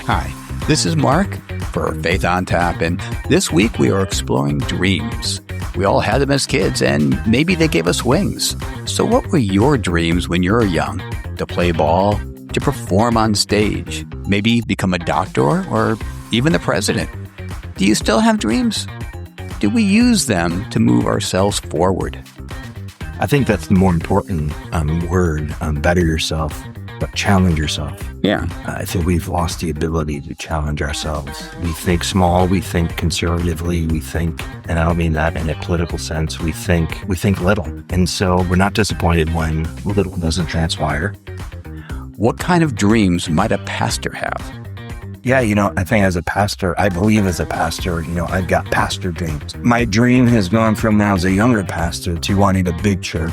Hi, this is Mark for Faith on Tap, and this week we are exploring dreams. We all had them as kids, and maybe they gave us wings. So what were your dreams when you were young? To play ball? To perform on stage? Maybe become a doctor or even the president? Do you still have dreams? Do we use them to move ourselves forward? I think that's the more important word, better yourself, but challenge yourself. Yeah. I think we've lost the ability to challenge ourselves. We think small, we think conservatively, we think, and I don't mean that in a political sense, we think little. And so we're not disappointed when little doesn't transpire. What kind of dreams might a pastor have? Yeah, I think I believe as a pastor, I've got pastor dreams. My dream has gone from when I was a younger pastor to wanting a big church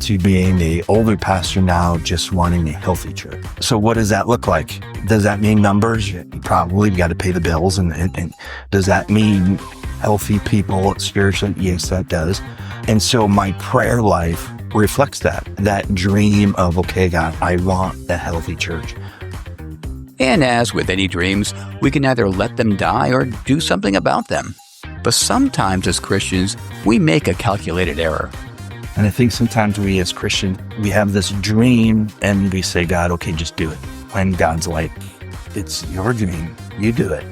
to being an older pastor now just wanting a healthy church. So what does that look like? Does that mean numbers? You probably got to pay the bills. And does that mean healthy people spiritually? Yes, that does. And so my prayer life reflects that dream of, okay, God, I want a healthy church. And as with any dreams, we can either let them die or do something about them. But sometimes as Christians, we make a calculated error. And I think sometimes we as Christians, we have this dream and we say, God, okay, just do it. When God's like, it's your dream, you do it.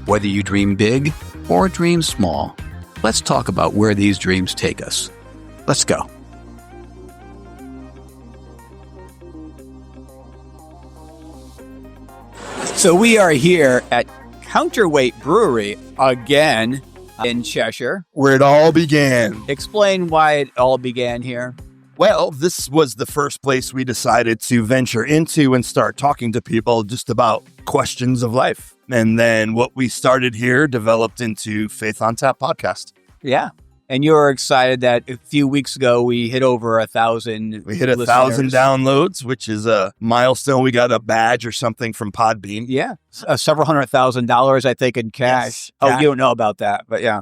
Whether you dream big or dream small, let's talk about where these dreams take us. Let's go. So we are here at Counterweight Brewery again in Cheshire. Where it all began. Explain why it all began here. Well, this was the first place we decided to venture into and start talking to people just about questions of life. And then what we started here developed into Faith on Tap podcast. Yeah. And you were excited that a few weeks ago we hit over 1,000. We hit 1,000 downloads, which is a milestone. We got a badge or something from Podbean. Yeah. Several $100,000, I think, in cash. Yes. Oh, you don't know about that, but yeah.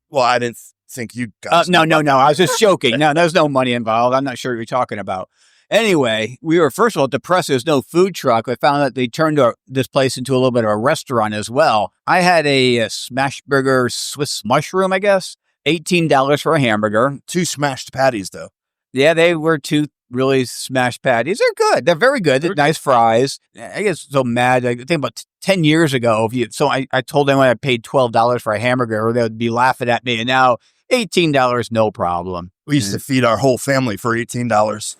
Well, I didn't think you guys. No. I was just joking. No, there's no money involved. I'm not sure what you're talking about. Anyway, we were, first of all, depressed. There's no food truck. I found that they turned this place into a little bit of a restaurant as well. I had a smash burger Swiss mushroom, I guess. $18 for a hamburger. 2 smashed patties, though. Yeah, they were 2 really smashed patties. They're good. They're very good. They're nice fries. I get so mad. I think about 10 years ago, I told them when I paid $12 for a hamburger, they would be laughing at me. And now $18, no problem. We used to feed our whole family for $18.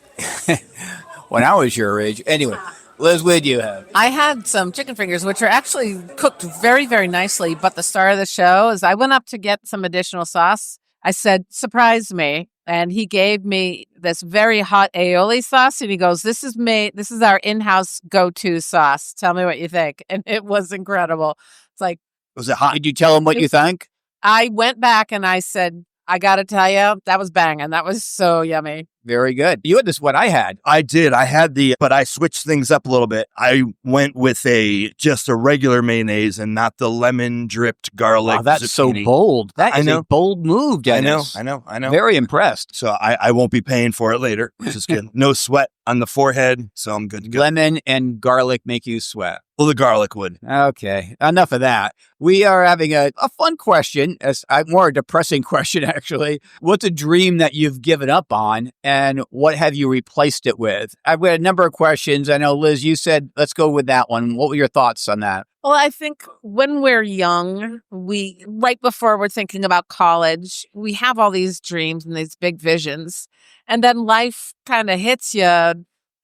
When I was your age. Anyway. Liz, what did you have? I had some chicken fingers, which are actually cooked very, very nicely. But the star of the show is I went up to get some additional sauce. I said, surprise me. And he gave me this very hot aioli sauce. And he goes, this is our in-house go-to sauce. Tell me what you think. And it was incredible. It's like, was it hot? Did you tell him what you think? I went back and I said, I got to tell you, that was banging. That was so yummy. Very good. You had this, what I had. I did. But I switched things up a little bit. I went with just a regular mayonnaise and not the lemon dripped garlic. Wow, that's zucchini. so bold. That is a bold move, Dennis. I know. Very impressed. So I won't be paying for it later, which is good. No sweat on the forehead, so I'm good to go. Lemon and garlic make you sweat. Well, the garlic would. Okay, enough of that. We are having a fun question, more a depressing question, actually. What's a dream that you've given up on, and what have you replaced it with? I've got a number of questions. I know, Liz, you said, let's go with that one. What were your thoughts on that? Well, I think when we're young, right before we're thinking about college, we have all these dreams and these big visions. And then life kind of hits you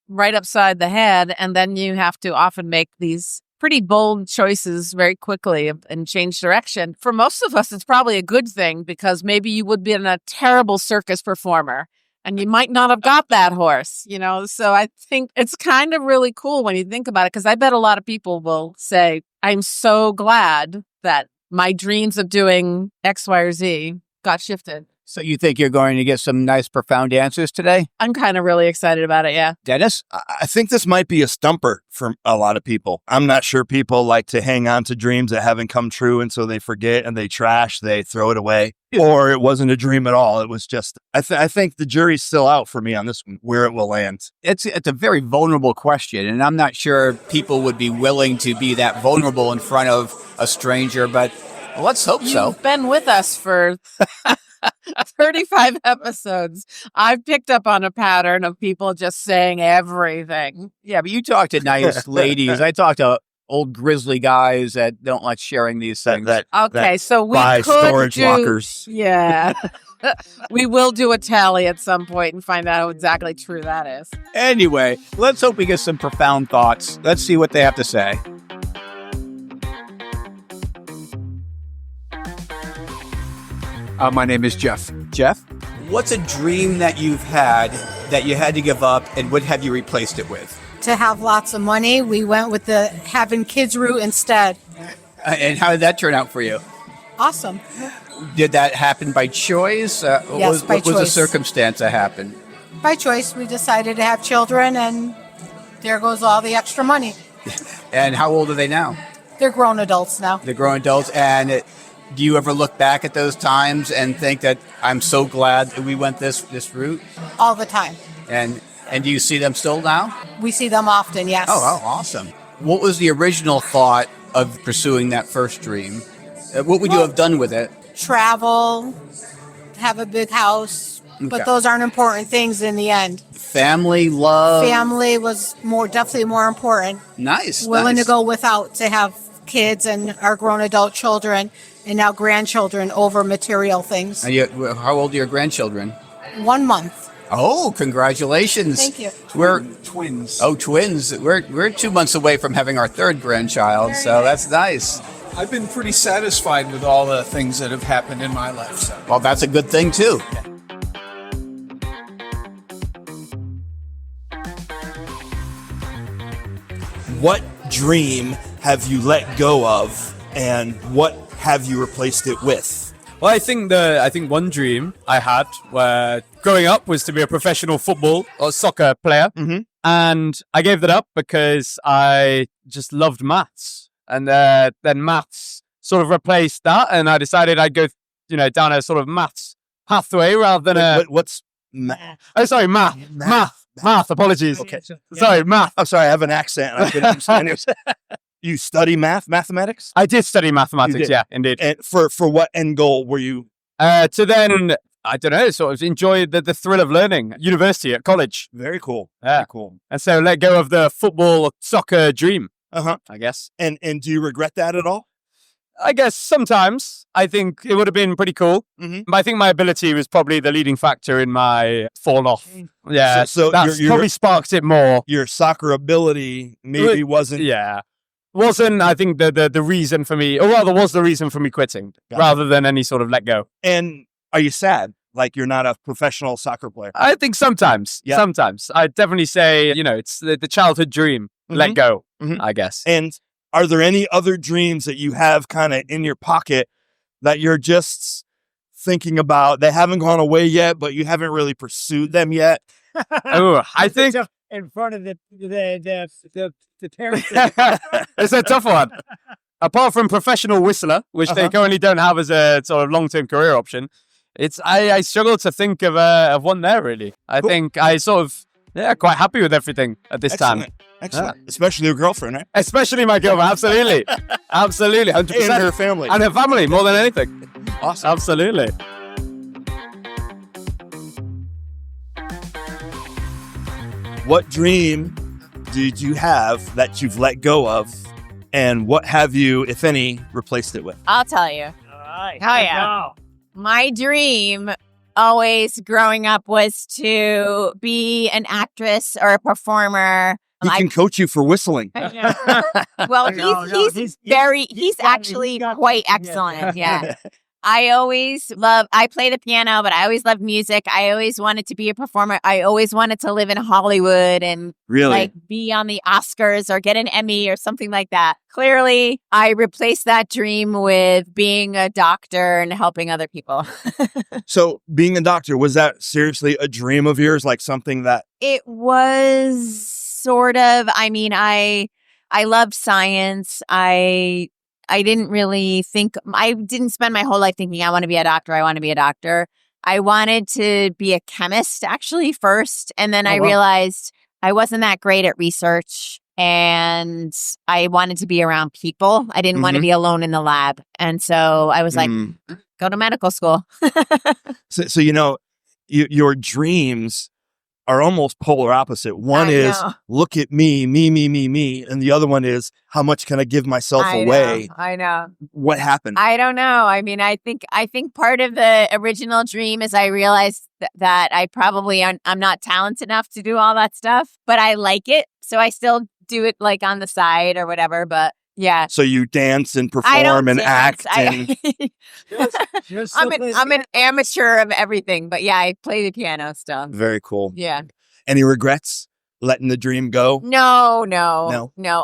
right upside the head. And then you have to often make these pretty bold choices very quickly and change direction. For most of us, it's probably a good thing because maybe you would be a terrible circus performer and you might not have got that horse, So I think it's kind of really cool when you think about it, because I bet a lot of people will say, I'm so glad that my dreams of doing X, Y, or Z got shifted. So you think you're going to get some nice, profound answers today? I'm kind of really excited about it. Yeah. Dennis? I think this might be a stumper for a lot of people. I'm not sure people like to hang on to dreams that haven't come true, and so they forget and they trash, they throw it away. Or it wasn't a dream at all. It was just, I think the jury's still out for me on this one, where it will land. It's a very vulnerable question, and I'm not sure people would be willing to be that vulnerable in front of a stranger, but let's hope so. You've been with us for 35 episodes. I've picked up on a pattern of people just saying everything. Yeah, but you talk to nice ladies. I talk to old grizzly guys that don't like sharing these things. So we buy could storage lockers. Yeah. We will do a tally at some point and find out how exactly true that is. Anyway, let's hope we get some profound thoughts. Let's see what they have to say. My name is Jeff. Jeff, what's a dream that you've had that you had to give up, and what have you replaced it with? To have lots of money, we went with the having kids route instead. And how did that turn out for you? Awesome. Did that happen by choice? Yes, by what was the choice. circumstance that happened? By choice, we decided to have children, and there goes all the extra money. And how old are they now? They're grown adults now. They're grown adults. And do you ever look back at those times and think that I'm so glad that we went this route? All the time. And do you see them still now? We see them often, yes. Oh, awesome. What was the original thought of pursuing that first dream? What would you have done with it? Travel, have a big house, but Okay. those aren't important things in the end. Family, love. Family was definitely more important. Nice. Willing nice. to go without to have kids and our grown adult children and now grandchildren over material things. How old are your grandchildren? 1 month. Oh, congratulations. Thank you. We're Twins. Oh, twins. We're 2 months away from having our third grandchild, so that's nice. I've been pretty satisfied with all the things that have happened in my life. So. Well, that's a good thing, too. What dream have you let go of, and what have you replaced it with? Well, I think one dream I had growing up was to be a professional football or soccer player. Mm-hmm. And I gave that up because I just loved maths. And then maths sort of replaced that. And I decided I'd go, down a sort of maths pathway rather than What's math? Oh, sorry, math. Apologies. Okay. Sorry, math. I'm sorry, I have an accent. I couldn't understand it. You study mathematics? I did study mathematics. did? Yeah, indeed. And for what end goal were you? To then, I don't know, sort of enjoy the thrill of learning. University at college. Very cool. Yeah. Very cool. And so let go of the football, soccer dream, Uh-huh. I guess. And do you regret that at all? I guess sometimes I think it would have been pretty cool. Mhm. But I think my ability was probably the leading factor in my fall off. Yeah, So that's you're- probably sparked it more. Your soccer ability maybe wasn't. Yeah. Wasn't, I think, the reason for me, or rather was the reason for me quitting, Got it. rather than any sort of let go. And are you sad? Like you're not a professional soccer player? I think sometimes. Yeah. Sometimes. I'd definitely say, it's the childhood dream. Let Mhm. go, Mhm. I guess. And are there any other dreams that you have kind of in your pocket that you're just thinking about? They haven't gone away yet, but you haven't really pursued them yet. Oh, I think in front of the parents. it's a tough one. Apart from professional whistler, which they currently don't have as a sort of long-term career option, I struggle to think of one there really. I think I sort of quite happy with everything at this time. Excellent. Especially your girlfriend, right? Especially my girlfriend, absolutely, absolutely, 100%. And her family. And her family more than anything. Awesome. Absolutely. What dream did you have that you've let go of, and what have you, if any, replaced it with? I'll tell you. All right. Oh, yeah. My dream always growing up was to be an actress or a performer. He can coach you for whistling. Well, he's actually quite excellent. Yeah. I play the piano, but I always loved music. I always wanted to be a performer. I always wanted to live in Hollywood and like be on the Oscars or get an Emmy or something like that. Clearly, I replaced that dream with being a doctor and helping other people. So being a doctor, was that seriously a dream of yours? Like something that... It was sort of. I mean, I loved science. I didn't really think, I didn't spend my whole life thinking I want to be a doctor. I want to be a doctor. I wanted to be a chemist actually first. And then I realized I wasn't that great at research and I wanted to be around people. I didn't want to be alone in the lab. And so I was like, go to medical school. So your dreams are almost polar opposite. One is look at me. And the other one is how much can I give myself away? I know. What happened? I don't know. I mean, I think part of the original dream is I realized that I probably I'm not talented enough to do all that stuff, but I like it. So I still do it like on the side or whatever, but yeah. So you dance and perform and act. And... I'm an amateur of everything, but yeah, I play the piano stuff. Very cool. Yeah. Any regrets letting the dream go? No.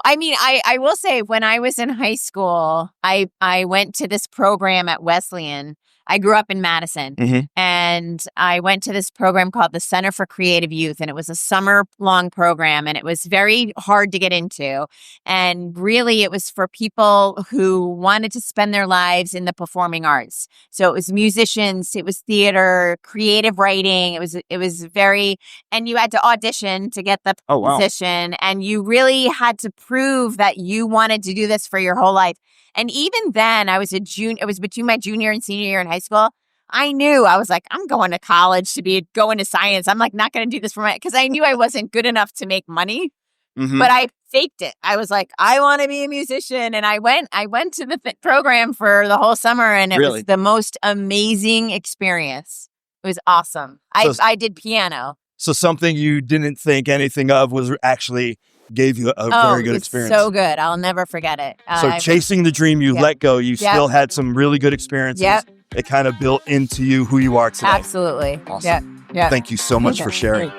I mean, I will say when I was in high school, I went to this program at Wesleyan. I grew up in Madison and I went to this program called the Center for Creative Youth, and it was a summer-long program and it was very hard to get into. And really it was for people who wanted to spend their lives in the performing arts. So it was musicians, it was theater, creative writing. It was very, and you had to audition to get the position and you really had to prove that you wanted to do this for your whole life. And even then, I was it was between my junior and senior year in high school. I knew, I was like, I'm going to college to be going to science. I'm like, not going to do this because I knew I wasn't good enough to make money, but I faked it. I was like, I want to be a musician. And I went to the program for the whole summer and it was the most amazing experience. It was awesome. I did piano. So something you didn't think anything of was actually gave you a very good experience. So good. I'll never forget it. So chasing the dream you let go, you still had some really good experiences. It kind of built into you who you are today. Absolutely. Awesome. Yeah. Thank you so much for sharing.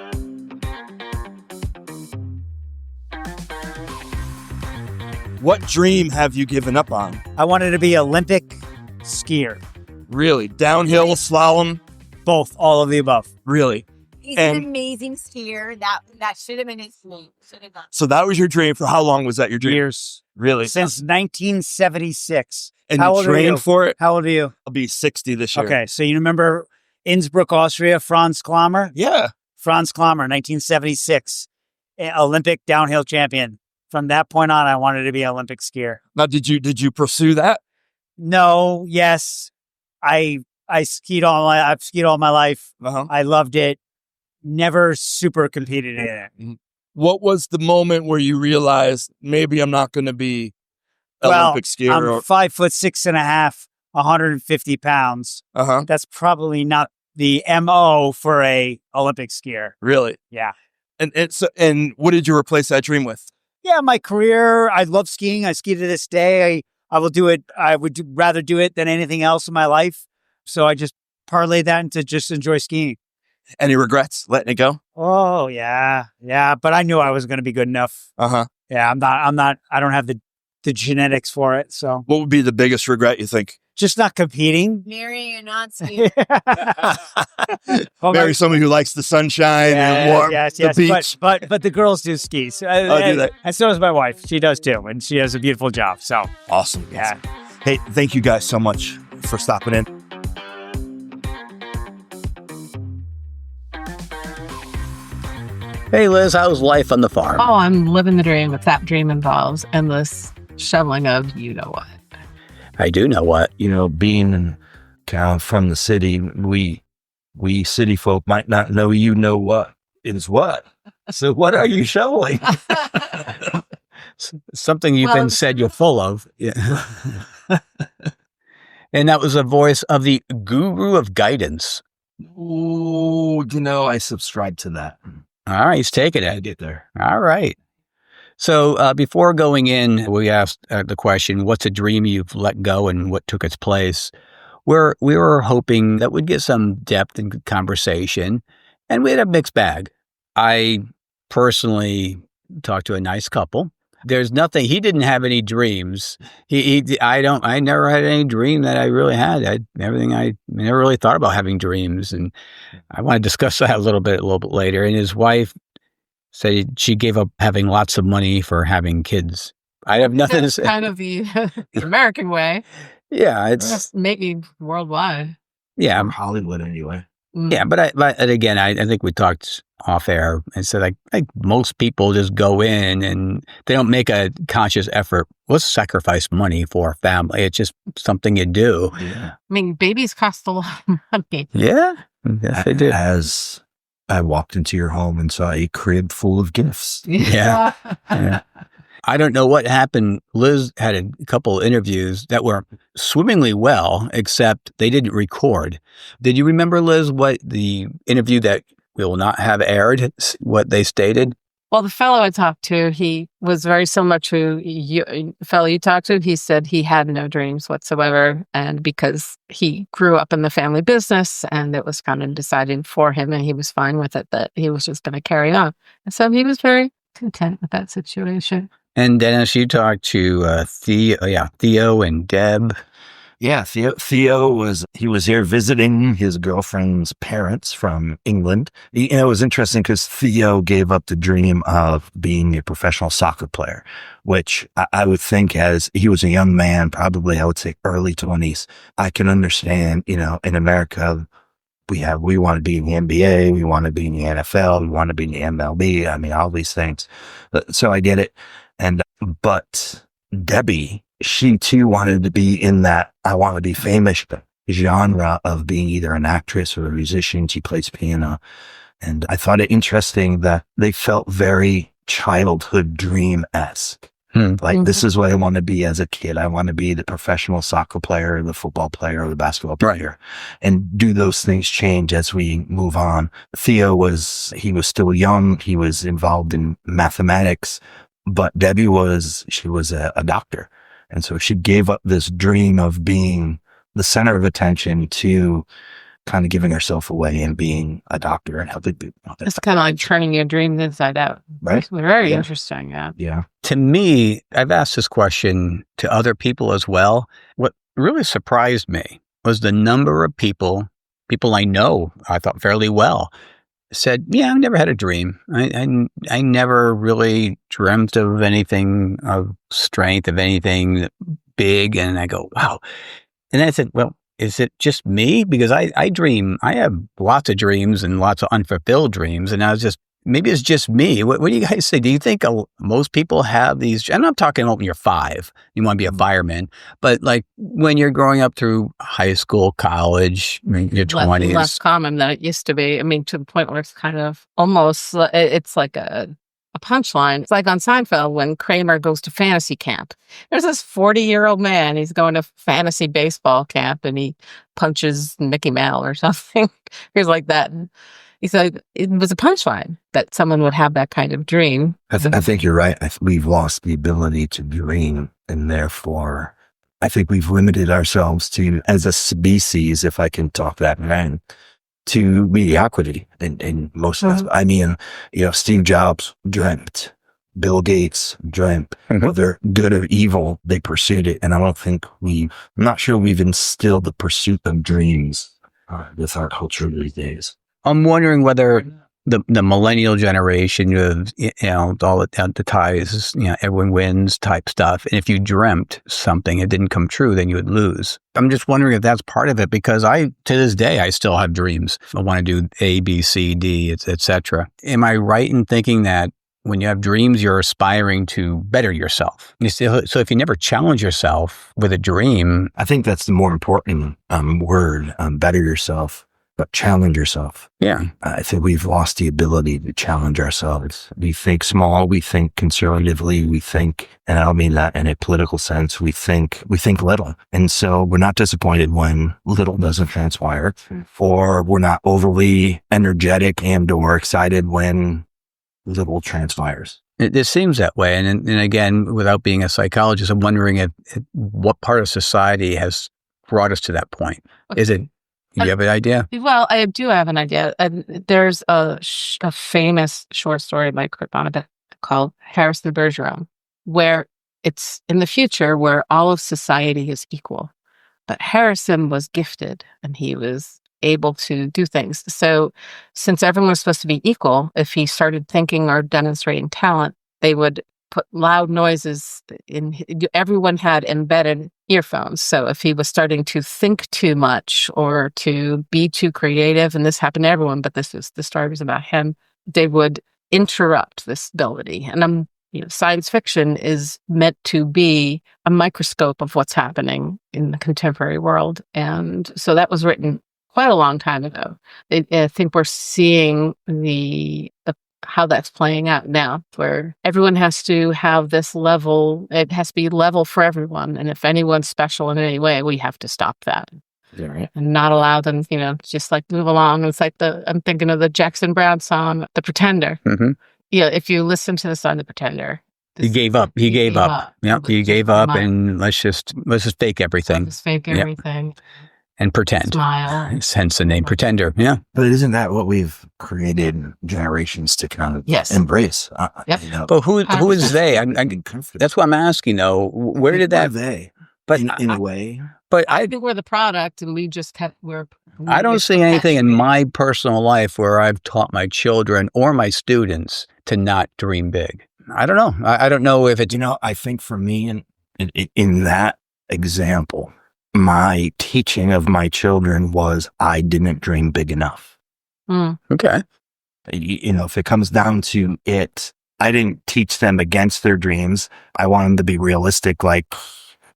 What dream have you given up on? I wanted to be Olympic skier. Really? Downhill, slalom? Both, all of the above. Really? He's an amazing skier. That should have been his name. So that was your dream. For how long was that your dream? Years. Really? Since 1976. And you trained for it? How old are you? I'll be 60 this year. Okay, so you remember Innsbruck, Austria, Franz Klammer? Yeah. Franz Klammer, 1976, Olympic downhill champion. From that point on, I wanted to be an Olympic skier. Now, did you pursue that? No, yes. I've skied all my life. I loved it. Never super competed in it. What was the moment where you realized maybe I'm not going to be Olympic skier? I'm 5'6.5", 150 pounds. That's probably not the MO for a Olympic skier. Really? Yeah. And what did you replace that dream with? Yeah, my career. I love skiing. I ski to this day. I will do it. I would rather do it than anything else in my life. So I just parlayed that into just enjoy skiing. Any regrets letting it go? Oh, yeah. Yeah. But I knew I was going to be good enough. Yeah, I'm not, I don't have the genetics for it. So what would be the biggest regret, you think? Just not competing. Marrying a non-skier. Marry someone who likes the sunshine and warm, the beach. But the girls do ski. So, do they? And so does my wife. She does too. And she does a beautiful job. So awesome. Yeah. Hey, thank you guys so much for stopping in. Hey, Liz, how's life on the farm? Oh, I'm living the dream. If that dream involves endless shoveling of you know what. I do know what. You know, being from the city, we city folk might not know you know what is what. So what are you showing? Something you've been said you're full of. Yeah. And that was a voice of the guru of guidance. Ooh, I subscribe to that. All right, he's taking it. I get there. All right. So before going in, we asked the question, what's a dream you've let go and what took its place? where we were hoping that we'd get some depth and conversation, and we had a mixed bag. I personally talked to a nice couple. There's nothing. He didn't have any dreams. I never had any dream that I really had. I never really thought about having dreams, and I want to discuss that a little bit later. And his wife said she gave up having lots of money for having kids. I have nothing to say. Kind of the American way. Yeah, it's maybe worldwide. Yeah, Hollywood anyway. Yeah, but again, I think we talked off air and said like most people just go in and they don't make a conscious effort. Let's sacrifice money for a family. It's just something you do. Yeah. I mean, babies cost a lot of money. Yeah, yes, they do. As I walked into your home and saw a crib full of gifts. Yeah. Yeah. I don't know what happened. Liz had a couple interviews that were swimmingly well, except they didn't record. Did you remember, Liz, what the interview that we will not have aired, what they stated? Well, the fellow I talked to, he was very similar to the fellow you talked to. He said he had no dreams whatsoever. And because he grew up in the family business and it was kind of decided for him and he was fine with it, that he was just going to carry on. And so he was very content with that situation. And Dennis, you talked to Theo and Deb. Yeah, Theo was here visiting his girlfriend's parents from England. It was interesting because Theo gave up the dream of being a professional soccer player, which I would think as he was a young man, probably I would say early 20s. I can understand, in America, we want to be in the NBA, we want to be in the NFL, we want to be in the MLB. I mean, all these things. So I get it. But Debbie, she too wanted to be in that I want to be famous genre of being either an actress or a musician. She plays piano. And I thought it interesting that they felt very childhood dream-esque. Like, this is what I want to be as a kid. I want to be the professional soccer player, the football player, or the basketball player. And do those things change as we move on? Theo was still young. He was involved in mathematics. But Debbie was a doctor. And so she gave up this dream of being the center of attention to kind of giving herself away and being a doctor and helping people. It's kind of like turning your dreams inside out. Right. It's very interesting. Yeah. Yeah. To me, I've asked this question to other people as well. What really surprised me was the number of people I know, I thought fairly well, said, yeah, I've never had a dream. I never really dreamt of anything of strength, of anything big. And I go, wow. And I said, well, is it just me? Because I dream, I have lots of dreams and lots of unfulfilled dreams. And I was just, maybe it's just me. What do you guys say? Do you think most people have these? I'm not talking about when you're 5, you want to be a fireman, but like when you're growing up through high school, college, your 20s. Less common than it used to be. I mean, to the point where it's kind of almost, it's like a punchline. It's like on Seinfeld when Kramer goes to fantasy camp. There's this 40-year-old man. He's going to fantasy baseball camp and he punches Mickey Mouse or something. He's like that. And he said it was a punchline that someone would have that kind of dream. I think you're right. We've lost the ability to dream, and therefore I think we've limited ourselves to, as a species, if I can talk that man, to mediocrity in most of us. I mean, Steve Jobs dreamt, Bill Gates dreamt, whether good or evil, they pursued it. And I'm not sure we've instilled the pursuit of dreams with our culture these days. I'm wondering whether the millennial generation of, all the ties, everyone wins type stuff. And if you dreamt something, it didn't come true, then you would lose. I'm just wondering if that's part of it, because to this day, I still have dreams. I want to do A, B, C, D, etc. Am I right in thinking that when you have dreams, you're aspiring to better yourself? So if you never challenge yourself with a dream. I think that's the more important word, better yourself. But challenge yourself. Yeah. I think we've lost the ability to challenge ourselves. We think small, we think conservatively, we think, and I don't mean that in a political sense, we think little. And so we're not disappointed when little doesn't transpire, or we're not overly energetic and or excited when little transpires. It seems that way. And again, without being a psychologist, I'm wondering if what part of society has brought us to that point? Is it, you have an idea? Well, I do have an idea. There's a famous short story by Kurt Vonnegut called Harrison Bergeron, where it's in the future where all of society is equal. But Harrison was gifted and he was able to do things. So since everyone was supposed to be equal, if he started thinking or demonstrating talent, they would put loud noises in. Everyone had embedded earphones. So if he was starting to think too much or to be too creative, and this happened to everyone, but the story was about him, they would interrupt this ability. And science fiction is meant to be a microscope of what's happening in the contemporary world. And so that was written quite a long time ago. I think we're seeing how that's playing out now, where everyone has to have this level. It has to be level for everyone. And if anyone's special in any way, we have to stop that. Right. And not allow them, just like move along. It's like I'm thinking of the Jackson Browne song, The Pretender. Mm-hmm. Yeah, if you listen to the song The Pretender. He gave up. He gave up. Yep, he gave up, and let's just fake everything. Let's fake everything. Yep. And pretend. Smile. Hence the name Pretender. Yeah. But isn't that what we've created generations to kind of embrace? Yep. But who is they? That's what I'm asking, though. Where did that... they? But in a way. But I think we're the product, and we just I don't see anything in my personal life where I've taught my children or my students to not dream big. I don't know. I don't know if it's... I think for me, in that example, my teaching of my children was I didn't dream big enough. Okay. If it comes down to it, I didn't teach them against their dreams. I want them to be realistic. Like,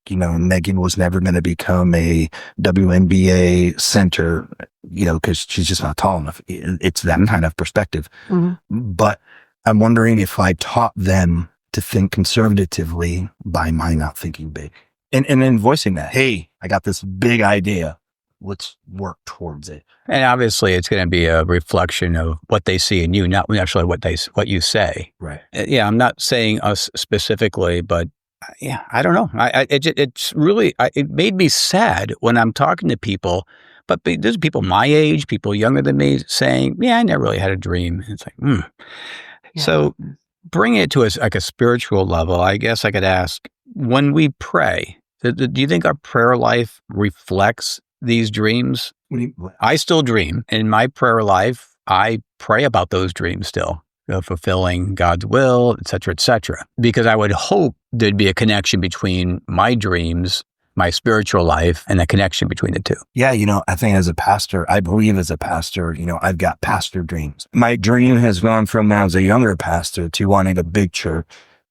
Megan was never going to become a WNBA center, because she's just not tall enough. It's that kind of perspective. Mm-hmm. But I'm wondering if I taught them to think conservatively by my not thinking big. And then voicing that, hey, I got this big idea. Let's work towards it. And obviously, it's going to be a reflection of what they see in you, not actually what you say. Right. Yeah, I'm not saying us specifically, but yeah, I don't know. It's really, it made me sad when I'm talking to people, but there's people my age, people younger than me saying, yeah, I never really had a dream. It's like, Yeah. So bring it to like a spiritual level. I guess I could ask, when we pray, do you think our prayer life reflects these dreams? I still dream. In my prayer life, I pray about those dreams still, fulfilling God's will, et cetera, because I would hope there'd be a connection between my dreams, my spiritual life, and a connection between the two. Yeah, I think as a pastor, I've got pastor dreams. My dream has gone from now as a younger pastor to wanting a big church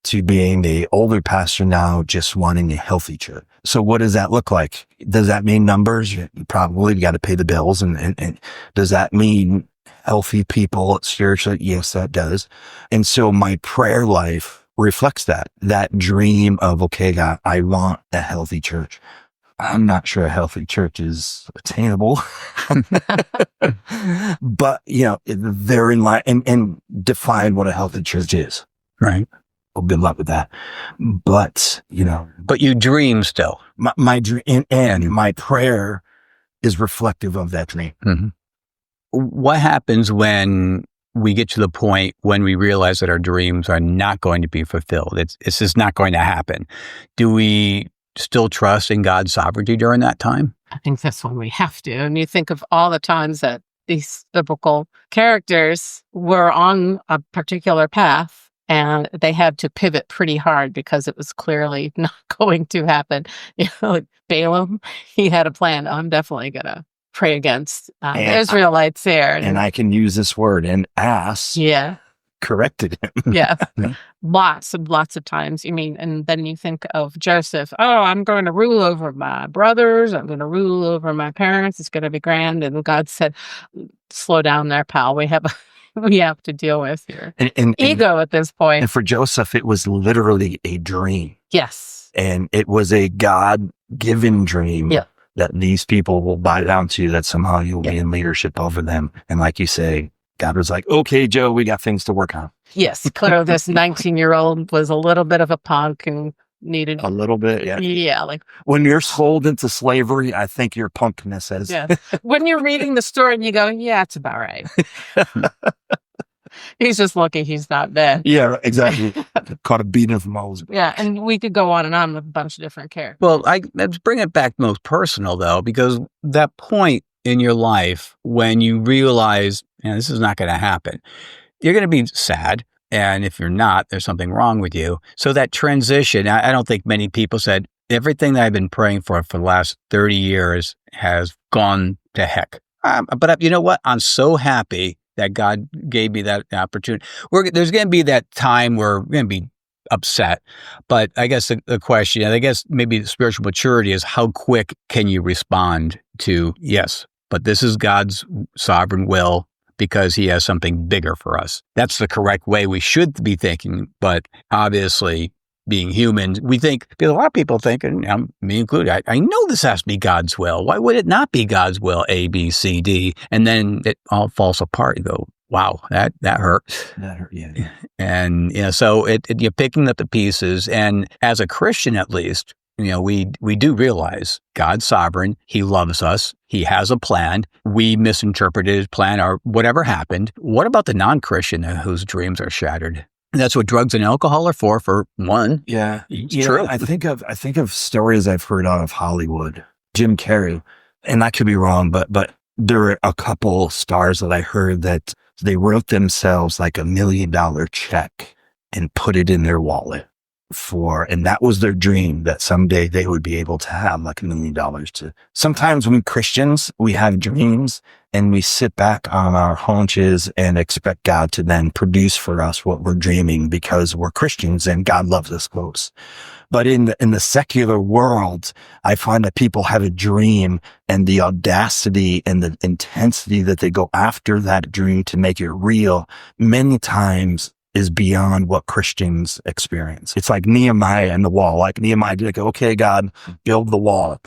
to being the older pastor now just wanting a healthy church. So what does that look like? Does that mean numbers? You probably got to pay the bills. And does that mean healthy people spiritually? Yes, that does. And so my prayer life reflects that dream of, okay, God, I want a healthy church. I'm not sure a healthy church is attainable, but they're in line and define what a healthy church is. Right. Well, good luck with that. But, But you dream still. My dream and my prayer is reflective of that dream. Mm-hmm. What happens when we get to the point when we realize that our dreams are not going to be fulfilled? It's just not going to happen. Do we still trust in God's sovereignty during that time? I think that's when we have to. And you think of all the times that these biblical characters were on a particular path, and they had to pivot pretty hard because it was clearly not going to happen. Like Balaam, he had a plan. I'm definitely going to pray against the Israelites there. And I can use this word, and ass corrected him. Yeah. Lots of times. And then you think of Joseph, I'm going to rule over my brothers. I'm going to rule over my parents. It's going to be grand. And God said, slow down there, pal. We have to deal with your ego at this point. And for Joseph, it was literally a dream. Yes. And it was a God-given dream that these people will bow down to, that somehow you'll be in leadership over them. And like you say, God was like, okay, Joe, we got things to work on. Yes. Clearly, this 19-year-old was a little bit of a punk and needed A little bit, yeah. Yeah, like When you're sold into slavery, I think your punkness has. yeah. When you're reading the story and you go, yeah, it's about right. He's just lucky he's not dead. Yeah, exactly. Caught a beating of Moses. Yeah, and we could go on and on with a bunch of different characters. Well, let's bring it back most personal, though, because that point in your life when you realize, this is not going to happen, you're going to be sad. And if you're not, there's something wrong with you. So that transition, I don't think many people said, everything that I've been praying for the last 30 years has gone to heck. But you know what? I'm so happy that God gave me that opportunity. There's going to be that time where we're going to be upset. But I guess the question, I guess maybe spiritual maturity is how quick can you respond to, yes, but this is God's sovereign will because he has something bigger for us. That's the correct way we should be thinking. But obviously, being human, we think, because a lot of people think, and me included, I know this has to be God's will. Why would it not be God's will? A, B, C, D. And then it all falls apart. You go, wow, that hurt. That hurt, yeah. And so you're picking up the pieces. And as a Christian, at least, we do realize God's sovereign. He loves us. He has a plan. We misinterpreted his plan or whatever happened. What about the non-Christian whose dreams are shattered? That's what drugs and alcohol are for one. Yeah. It's true. I think of stories I've heard out of Hollywood. Jim Carrey, and I could be wrong, but there were a couple stars that I heard that they wrote themselves like $1 million check and put it in their wallet and that was their dream, that someday they would be able to have like $1 million to. Sometimes we Christians, we have dreams and we sit back on our haunches and expect God to then produce for us what we're dreaming because we're Christians and God loves us most. But in the secular world, I find that people have a dream and the audacity and the intensity that they go after that dream to make it real many times is beyond what Christians experience. It's like Nehemiah and the wall. Like Nehemiah did go, okay, God, build the wall.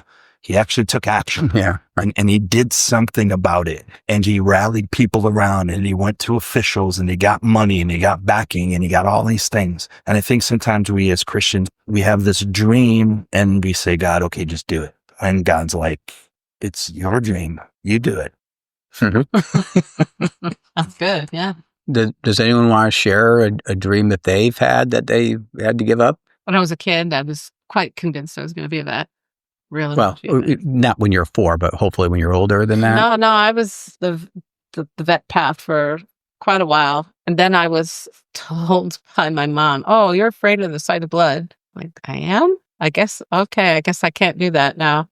He actually took action. Yeah. And he did something about it. And he rallied people around and he went to officials and he got money and he got backing and he got all these things. And I think sometimes we as Christians, we have this dream and we say, God, okay, just do it. And God's like, it's your dream. You do it. That's good. Yeah. Does anyone want to share a dream that they've had that they had to give up? When I was a kid, I was quite convinced I was going to be a vet. Really? Well, not when you're 4, but hopefully when you're older than that. No, I was the vet path for quite a while. And then I was told by my mom, oh, you're afraid of the sight of blood. Like, I am? I guess, okay, I guess I can't do that now.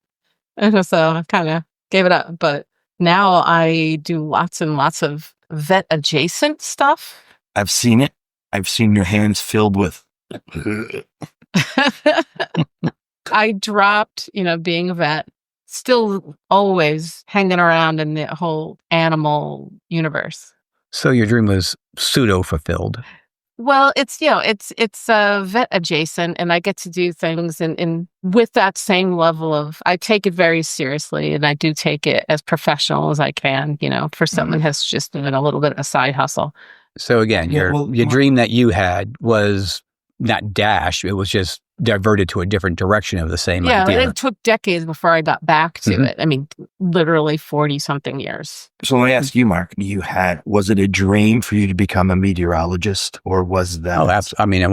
And so I kind of gave it up. But now I do lots and lots of vet adjacent stuff. I've seen it. I've seen your hands filled with. I dropped, being a vet, still always hanging around in the whole animal universe. So your dream was pseudo fulfilled. Well, it's vet adjacent, and I get to do things in with that same level of, I take it very seriously, and I do take it as professional as I can, for something that's just been a little bit of a side hustle. So again, your dream that you had was not dashed, it was just diverted to a different direction of the same idea. Yeah, it took decades before I got back to it. I mean, literally 40-something years. So let me ask you, Mark, was it a dream for you to become a meteorologist, or was that? Oh, absolutely. I mean,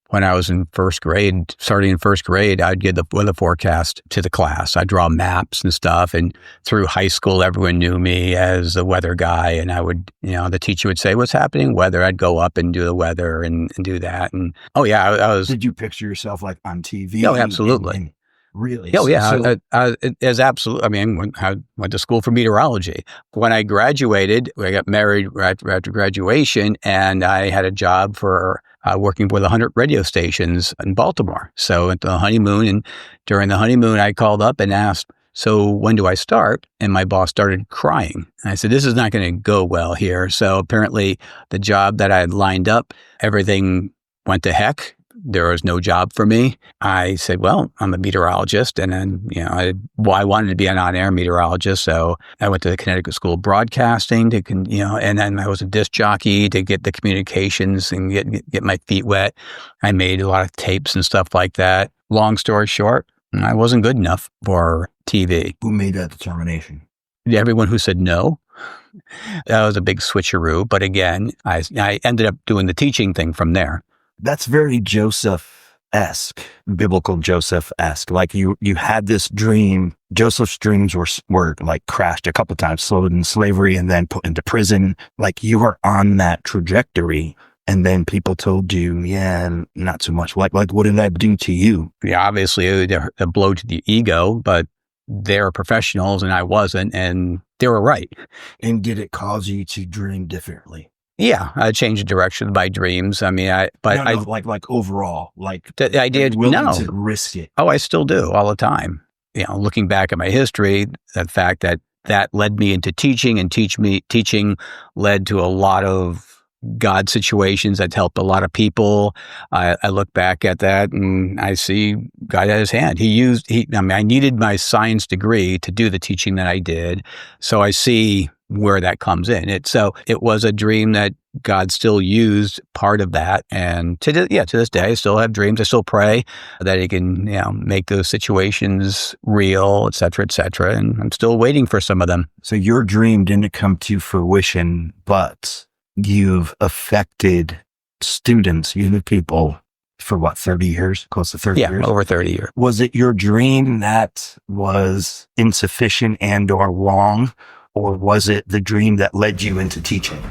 when I was in first grade, starting in first grade, I'd give the weather forecast to the class. I'd draw maps and stuff. And through high school, everyone knew me as a weather guy. And I would, the teacher would say, what's happening? Weather. I'd go up and do the weather and do that. And I was. Did you picture yourself like on TV? Oh, absolutely. And really? Oh, yeah. As absolutely. I mean, I went to school for meteorology. When I graduated, I got married right after graduation, and I had a job for working with 100 radio stations in Baltimore. So at the honeymoon, and during the honeymoon, I called up and asked, so when do I start? And my boss started crying. And I said, this is not going to go well here. So apparently the job that I had lined up, everything went to heck. there was no job for me, I said, well, I'm a meteorologist. And then, I wanted to be an on-air meteorologist. So I went to the Connecticut School of Broadcasting and then I was a disc jockey to get the communications and get my feet wet. I made a lot of tapes and stuff like that. Long story short, I wasn't good enough for TV. Who made that determination? Everyone who said no. That was a big switcheroo. But again, I ended up doing the teaching thing from there. That's very Joseph-esque, biblical Joseph-esque. Like you had this dream. Joseph's dreams were like crashed a couple of times, sold in slavery and then put into prison. Like you were on that trajectory. And then people told you, yeah, not so much. Like what did that do to you? Yeah, obviously a blow to the ego, but they're professionals and I wasn't, and they were right. And did it cause you to dream differently? Yeah, I changed the direction of my dreams. I mean, like overall, like I did willing to risk it. Oh, I still do all the time. Looking back at my history, the fact that led me into teaching, and teaching led to a lot of God situations that helped a lot of people. I look back at that and I see God had his hand. I needed my science degree to do the teaching that I did. So I see where that comes in. It was a dream that God still used part of that. And to this day, I still have dreams. I still pray that he can, make those situations real, et cetera, et cetera. And I'm still waiting for some of them. So your dream didn't come to fruition, but you've affected students, people for 30 years, close to 30 years? Yeah, over 30 years. Was it your dream that was insufficient and or wrong, or was it the dream that led you into teaching?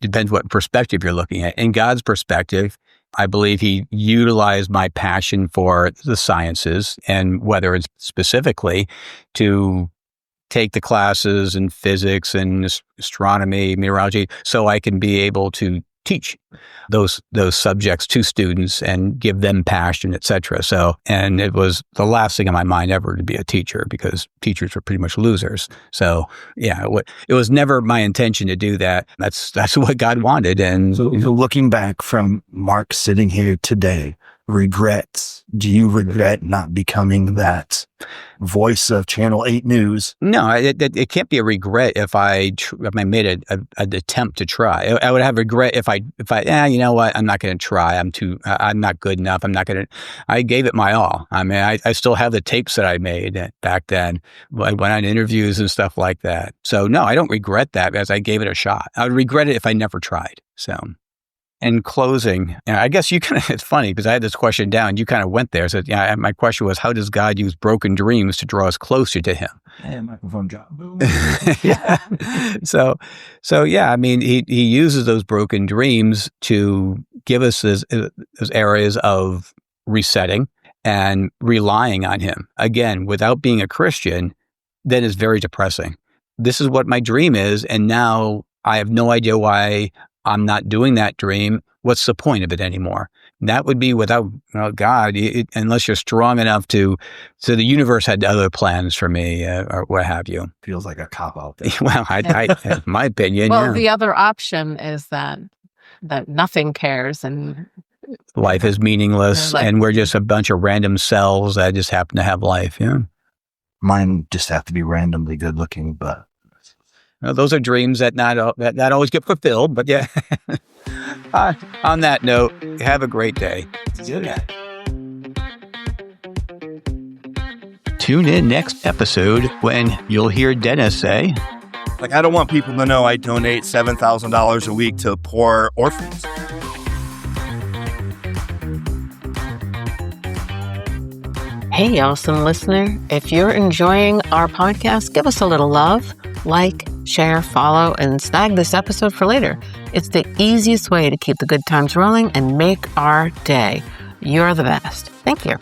Depends what perspective you're looking at. In God's perspective, I believe he utilized my passion for the sciences, and whether it's specifically to take the classes in physics and astronomy, meteorology, so I can be able to teach those subjects to students and give them passion, et cetera. So, and it was the last thing on my mind ever to be a teacher, because teachers were pretty much losers. So yeah, it was never my intention to do that. That's what God wanted. And so looking back from Mark sitting here today, regrets. Do you regret not becoming that voice of Channel 8 News? No, it can't be a regret if I made an attempt to try. I would have regret if you know what, I'm not going to try. I'm not good enough. I gave it my all. I mean, I still have the tapes that I made back then. I went on interviews and stuff like that. So no, I don't regret that, because I gave it a shot. I would regret it if I never tried. So. In closing, I guess it's funny because I had this question down. You kind of went there. So my question was, how does God use broken dreams to draw us closer to him? Yeah, microphone drop. Boom. Yeah. So yeah, I mean, he uses those broken dreams to give us those areas of resetting and relying on him. Again, without being a Christian, then it's very depressing. This is what my dream is, and now I have no idea why I'm not doing that dream. What's the point of it anymore? That would be without God, unless you're strong enough so the universe had other plans for me, or what have you. Feels like a cop-out. Well, in my opinion, well, yeah. The other option is that nothing cares and life is meaningless, and we're just a bunch of random cells that just happen to have life. Yeah. Mine just have to be randomly good looking, but those are dreams that not always get fulfilled, but yeah. On that note, have a great day. Yeah. Tune in next episode when you'll hear Dennis say, I don't want people to know I donate $7,000 a week to poor orphans. Hey, awesome listener. If you're enjoying our podcast, give us a little love, like, share, follow, and snag this episode for later. It's the easiest way to keep the good times rolling and make our day. You're the best. Thank you.